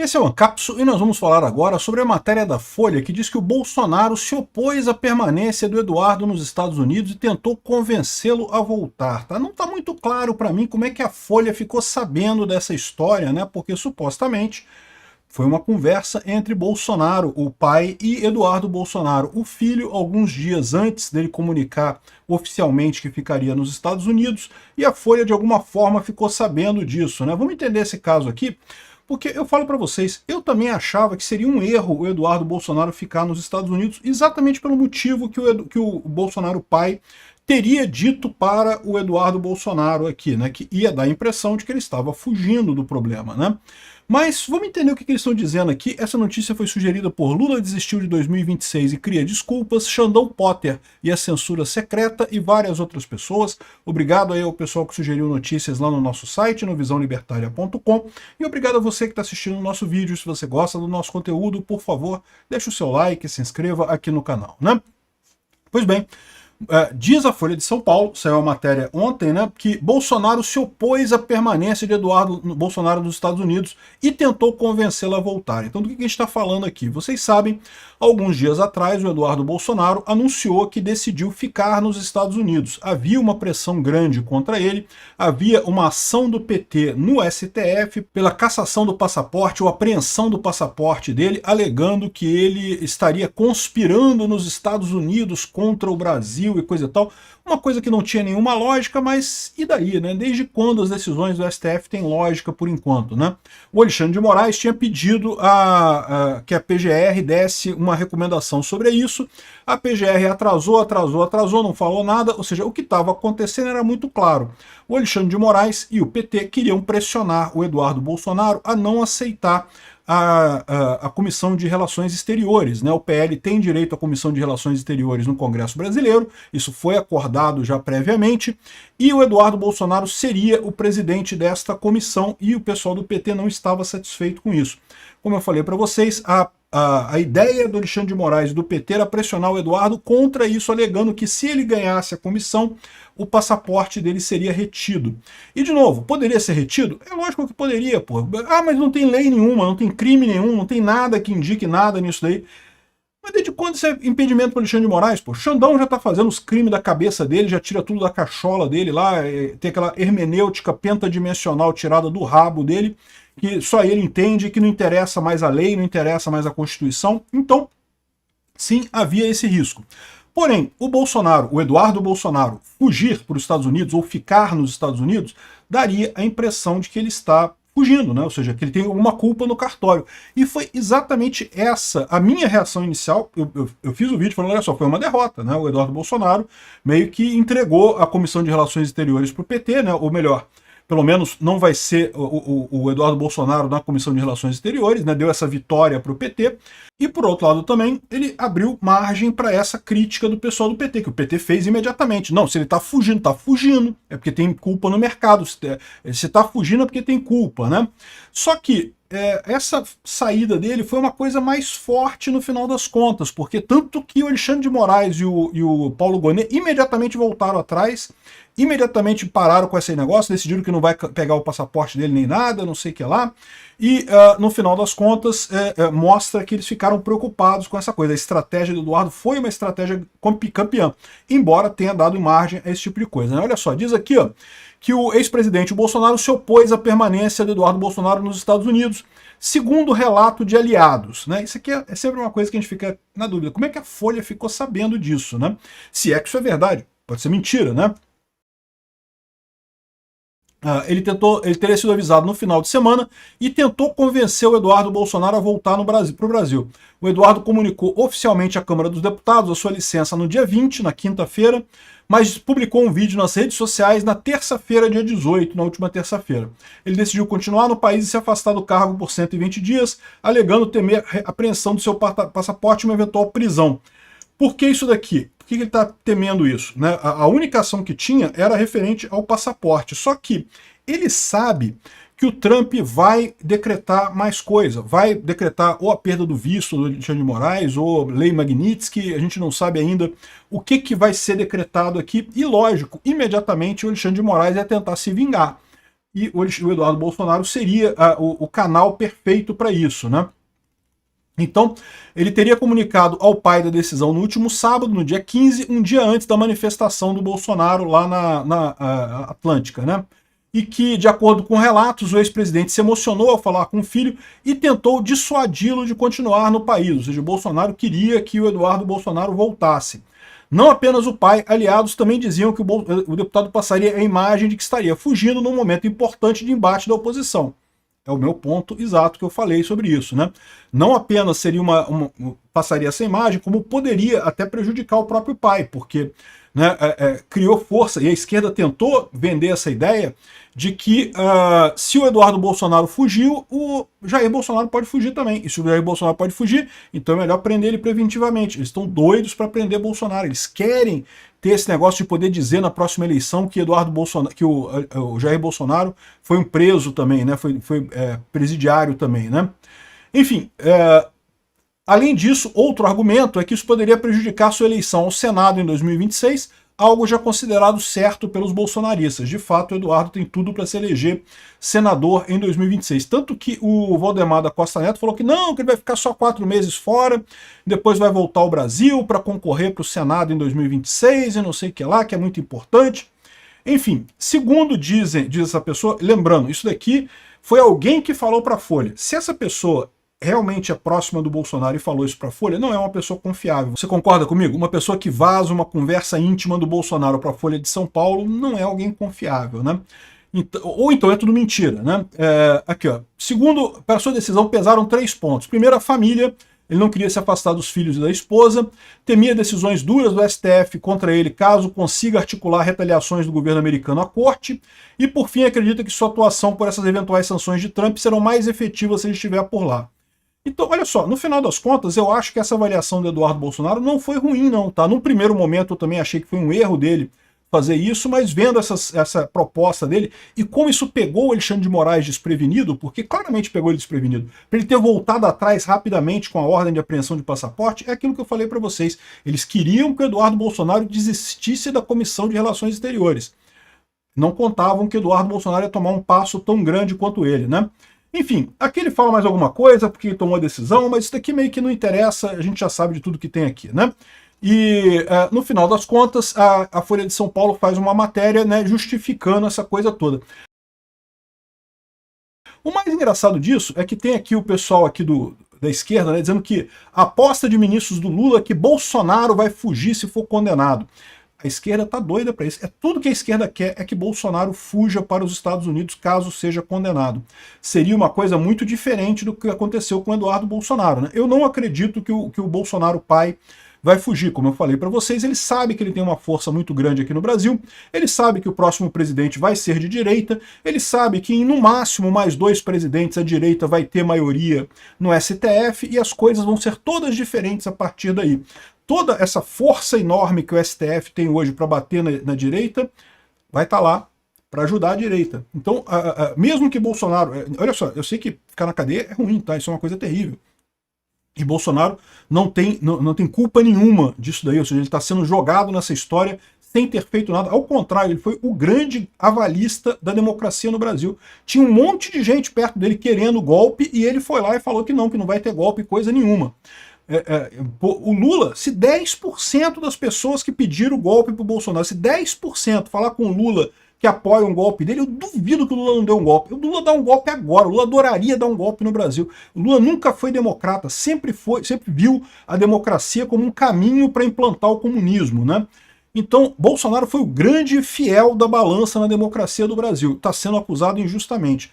Esse é o Ancapso e nós vamos falar agora sobre a matéria da Folha que diz que o Bolsonaro se opôs à permanência do Eduardo nos Estados Unidos e tentou convencê-lo a voltar. Tá? Não está muito claro para mim como é que a Folha ficou sabendo dessa história, né? Porque supostamente foi uma conversa entre Bolsonaro, o pai, e Eduardo Bolsonaro, o filho, alguns dias antes dele comunicar oficialmente que ficaria nos Estados Unidos, e a Folha de alguma forma ficou sabendo disso, né? Vamos entender esse caso aqui. Porque eu falo para vocês, eu também achava que seria um erro o Eduardo Bolsonaro ficar nos Estados Unidos, exatamente pelo motivo que o Bolsonaro pai teria dito para o Eduardo Bolsonaro aqui, né, que ia dar a impressão de que ele estava fugindo do problema, né? Mas vamos entender o que eles estão dizendo aqui. Essa notícia foi sugerida por Lula desistiu de 2026 e cria desculpas, Xandão Potter e a censura secreta e várias outras pessoas. Obrigado aí ao pessoal que sugeriu notícias lá no nosso site, no visãolibertaria.com. E obrigado a você que está assistindo o nosso vídeo. Se você gosta do nosso conteúdo, por favor, deixe o seu like e se inscreva aqui no canal, né? Pois bem, diz a Folha de São Paulo, saiu a matéria ontem, né, que Bolsonaro se opôs à permanência de Eduardo Bolsonaro nos Estados Unidos e tentou convencê-lo a voltar. Então do que a gente está falando aqui? Vocês sabem, alguns dias atrás o Eduardo Bolsonaro anunciou que decidiu ficar nos Estados Unidos. Havia uma pressão grande contra ele, havia uma ação do PT no STF pela cassação do passaporte ou apreensão do passaporte dele, alegando que ele estaria conspirando nos Estados Unidos contra o Brasil e coisa e tal, uma coisa que não tinha nenhuma lógica, mas e daí, né? Desde quando as decisões do STF têm lógica por enquanto, né? O Alexandre de Moraes tinha pedido que a PGR desse uma recomendação sobre isso, a PGR atrasou, não falou nada, ou seja, o que estava acontecendo era muito claro. O Alexandre de Moraes e o PT queriam pressionar o Eduardo Bolsonaro a não aceitar a Comissão de Relações Exteriores, né? O PL tem direito à Comissão de Relações Exteriores no Congresso Brasileiro, isso foi acordado já previamente, e o Eduardo Bolsonaro seria o presidente desta comissão e o pessoal do PT não estava satisfeito com isso. Como eu falei para vocês, a ideia do Alexandre de Moraes e do PT era pressionar o Eduardo contra isso, alegando que se ele ganhasse a comissão, o passaporte dele seria retido. E, de novo, poderia ser retido? É lógico que poderia, pô. Ah, mas não tem lei nenhuma, não tem crime nenhum, não tem nada que indique nada nisso daí. Mas desde quando isso é impedimento para o Alexandre de Moraes? Pô, Xandão já está fazendo os crimes da cabeça dele, já tira tudo da cachola dele lá, tem aquela hermenêutica pentadimensional tirada do rabo dele, que só ele entende, que não interessa mais a lei, não interessa mais a Constituição. Então, sim, havia esse risco. Porém, o Eduardo Bolsonaro, fugir para os Estados Unidos ou ficar nos Estados Unidos, daria a impressão de que ele está fugindo, né? Ou seja, que ele tem alguma culpa no cartório. E foi exatamente essa a minha reação inicial. Eu fiz o vídeo falando, olha só, foi uma derrota, né? O Eduardo Bolsonaro meio que entregou a Comissão de Relações Exteriores para o PT, né? Ou melhor, pelo menos não vai ser o Eduardo Bolsonaro na Comissão de Relações Exteriores, né? Deu essa vitória para o PT. E por outro lado também, ele abriu margem para essa crítica do pessoal do PT, que o PT fez imediatamente. Não, se ele está fugindo, é porque tem culpa no mercado. Se está fugindo é porque tem culpa, né? Só que essa saída dele foi uma coisa mais forte no final das contas, porque tanto que o Alexandre de Moraes e o Paulo Gonet imediatamente voltaram atrás, imediatamente pararam com esse negócio, decidiram que não vai pegar o passaporte dele nem nada, não sei o que lá, e no final das contas mostra que eles ficaram preocupados com essa coisa. A estratégia do Eduardo foi uma estratégia campeã, embora tenha dado margem a esse tipo de coisa, né? Olha só, diz aqui, ó, que o ex-presidente Bolsonaro se opôs à permanência do Eduardo Bolsonaro nos Estados Unidos, segundo o relato de aliados, né? Isso aqui é sempre uma coisa que a gente fica na dúvida. Como é que a Folha ficou sabendo disso, né? Se é que isso é verdade, pode ser mentira, né? Ele teria sido avisado no final de semana e tentou convencer o Eduardo Bolsonaro a voltar para o Brasil. O Eduardo comunicou oficialmente à Câmara dos Deputados a sua licença no dia 20, na quinta-feira, mas publicou um vídeo nas redes sociais na terça-feira, dia 18, na última terça-feira. Ele decidiu continuar no país e se afastar do cargo por 120 dias, alegando temer a apreensão do seu passaporte e uma eventual prisão. Por que isso daqui? Por que ele está temendo isso? Né? A única ação que tinha era referente ao passaporte. Só que ele sabe que o Trump vai decretar mais coisa. Vai decretar ou a perda do visto do Alexandre de Moraes, ou lei Magnitsky, a gente não sabe ainda o que vai ser decretado aqui. E lógico, imediatamente o Alexandre de Moraes ia tentar se vingar. e o Eduardo Bolsonaro seria o canal perfeito para isso, né? Então, ele teria comunicado ao pai da decisão no último sábado, no dia 15, um dia antes da manifestação do Bolsonaro lá na Atlântica, né? E que, de acordo com relatos, o ex-presidente se emocionou ao falar com o filho e tentou dissuadi-lo de continuar no país. Ou seja, o Bolsonaro queria que o Eduardo Bolsonaro voltasse. Não apenas o pai, aliados também diziam que o deputado passaria a imagem de que estaria fugindo num momento importante de embate da oposição. É o meu ponto exato que eu falei sobre isso, né? Não apenas seria passaria essa imagem, como poderia até prejudicar o próprio pai, porque, né, criou força, e a esquerda tentou vender essa ideia de que se o Eduardo Bolsonaro fugiu, o Jair Bolsonaro pode fugir também. E se o Jair Bolsonaro pode fugir, então é melhor prender ele preventivamente. Eles estão doidos para prender Bolsonaro. Eles querem ter esse negócio de poder dizer na próxima eleição que o Jair Bolsonaro foi um preso também, né? Foi presidiário também, né? Enfim, além disso, outro argumento é que isso poderia prejudicar sua eleição ao Senado em 2026, algo já considerado certo pelos bolsonaristas. De fato, o Eduardo tem tudo para se eleger senador em 2026. Tanto que o Valdemar da Costa Neto falou que não, que ele vai ficar só 4 meses fora, depois vai voltar ao Brasil para concorrer para o Senado em 2026 e não sei o que lá, que é muito importante. Enfim, segundo diz essa pessoa, lembrando, isso daqui foi alguém que falou para a Folha. Se essa pessoa realmente é próxima do Bolsonaro e falou isso para a Folha, não é uma pessoa confiável. Você concorda comigo? Uma pessoa que vaza uma conversa íntima do Bolsonaro para a Folha de São Paulo não é alguém confiável, né? Ou então é tudo mentira, né? Aqui, ó. Segundo, para sua decisão pesaram 3 pontos. Primeiro, a família. Ele não queria se afastar dos filhos e da esposa, temia decisões duras do STF contra ele caso consiga articular retaliações do governo americano à corte, e por fim acredita que sua atuação por essas eventuais sanções de Trump serão mais efetivas se ele estiver por lá. Então, olha só, no final das contas, eu acho que essa avaliação do Eduardo Bolsonaro não foi ruim, não, tá? Num primeiro momento eu também achei que foi um erro dele fazer isso, mas vendo essa proposta dele, e como isso pegou o Alexandre de Moraes desprevenido, porque claramente pegou ele desprevenido, para ele ter voltado atrás rapidamente com a ordem de apreensão de passaporte, é aquilo que eu falei para vocês. Eles queriam que o Eduardo Bolsonaro desistisse da Comissão de Relações Exteriores. Não contavam que o Eduardo Bolsonaro ia tomar um passo tão grande quanto ele, né? Enfim, aqui ele fala mais alguma coisa, porque ele tomou a decisão, mas isso daqui meio que não interessa, a gente já sabe de tudo que tem aqui, né? E, no final das contas, a Folha de São Paulo faz uma matéria, né, justificando essa coisa toda. O mais engraçado disso é que tem aqui o pessoal aqui da esquerda, né, dizendo que a aposta de ministros do Lula é que Bolsonaro vai fugir se for condenado. A esquerda tá doida para isso. Tudo que a esquerda quer é que Bolsonaro fuja para os Estados Unidos caso seja condenado. Seria uma coisa muito diferente do que aconteceu com Eduardo Bolsonaro, né? Eu não acredito que o Bolsonaro pai vai fugir. Como eu falei para vocês, ele sabe que ele tem uma força muito grande aqui no Brasil, ele sabe que o próximo presidente vai ser de direita, ele sabe que em no máximo mais 2 presidentes a direita vai ter maioria no STF e as coisas vão ser todas diferentes a partir daí. Toda essa força enorme que o STF tem hoje para bater na direita vai estar lá para ajudar a direita. Então, mesmo que Bolsonaro... Olha só, eu sei que ficar na cadeia é ruim, tá? Isso é uma coisa terrível. E Bolsonaro não tem culpa nenhuma disso daí, ou seja, ele está sendo jogado nessa história sem ter feito nada. Ao contrário, ele foi o grande avalista da democracia no Brasil. Tinha um monte de gente perto dele querendo golpe e ele foi lá e falou que não vai ter golpe, coisa nenhuma. O Lula, se 10% das pessoas que pediram golpe para o Bolsonaro, se 10% falar com o Lula que apoia um golpe dele, eu duvido que o Lula não deu um golpe. O Lula dá um golpe agora, o Lula adoraria dar um golpe no Brasil. O Lula nunca foi democrata, sempre viu a democracia como um caminho para implantar o comunismo, né? Então, Bolsonaro foi o grande fiel da balança na democracia do Brasil. Está sendo acusado injustamente.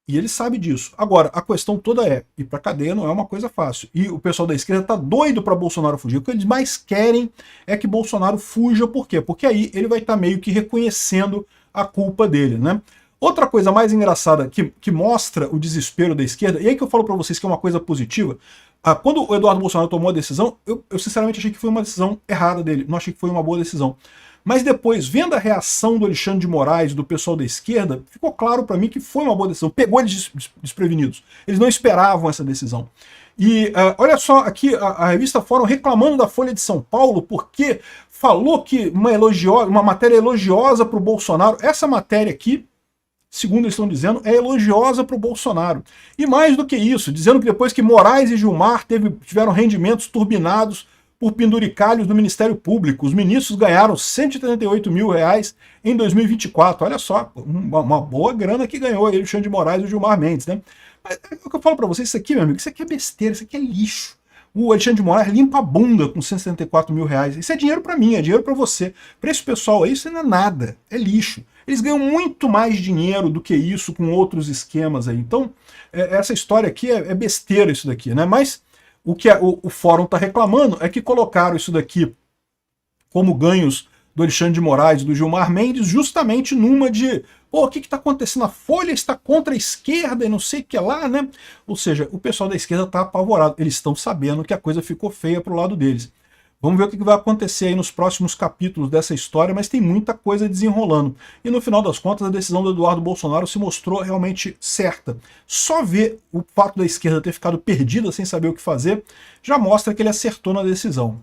E ele sabe disso. Agora, a questão toda é, ir para cadeia não é uma coisa fácil. E o pessoal da esquerda tá doido para Bolsonaro fugir. O que eles mais querem é que Bolsonaro fuja. Por quê? Porque aí ele vai estar meio que reconhecendo a culpa dele, né? Outra coisa mais engraçada que mostra o desespero da esquerda, e aí que eu falo para vocês que é uma coisa positiva, quando o Eduardo Bolsonaro tomou a decisão, eu sinceramente achei que foi uma decisão errada dele, não achei que foi uma boa decisão. Mas depois, vendo a reação do Alexandre de Moraes e do pessoal da esquerda, ficou claro para mim que foi uma boa decisão, pegou eles desprevenidos. Eles não esperavam essa decisão. E olha só aqui a revista Fórum reclamando da Folha de São Paulo porque falou que uma matéria elogiosa para o Bolsonaro. Essa matéria aqui segundo eles estão dizendo, é elogiosa para o Bolsonaro. E mais do que isso, dizendo que depois que Moraes e Gilmar tiveram rendimentos turbinados por penduricalhos do Ministério Público, os ministros ganharam R$138 mil em 2024. Olha só, uma boa grana que ganhou aí o Alexandre de Moraes e o Gilmar Mendes, né? Mas é o que eu falo para vocês, isso aqui, meu amigo, isso aqui é besteira, isso aqui é lixo. O Alexandre de Moraes limpa a bunda com R$174 mil. Isso é dinheiro para mim, é dinheiro para você. Para esse pessoal aí, isso não é nada, é lixo. Eles ganham muito mais dinheiro do que isso com outros esquemas aí. Então, essa história aqui é besteira isso daqui, né? Mas o que o fórum está reclamando é que colocaram isso daqui como ganhos do Alexandre de Moraes e do Gilmar Mendes justamente numa de, pô, o que está acontecendo? A Folha está contra a esquerda e não sei o que lá, né? Ou seja, o pessoal da esquerda está apavorado. Eles estão sabendo que a coisa ficou feia pro lado deles. Vamos ver o que vai acontecer aí nos próximos capítulos dessa história, mas tem muita coisa desenrolando. E no final das contas, a decisão do Eduardo Bolsonaro se mostrou realmente certa. Só ver o fato da esquerda ter ficado perdida sem saber o que fazer, já mostra que ele acertou na decisão.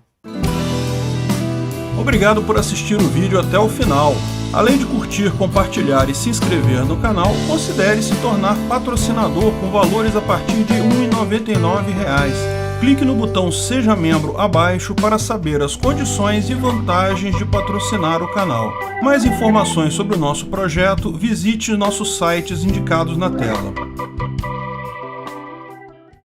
Obrigado por assistir o vídeo até o final. Além de curtir, compartilhar e se inscrever no canal, considere se tornar patrocinador com valores a partir de R$ 1,99. Clique no botão Seja Membro abaixo para saber as condições e vantagens de patrocinar o canal. Mais informações sobre o nosso projeto, visite nossos sites indicados na tela.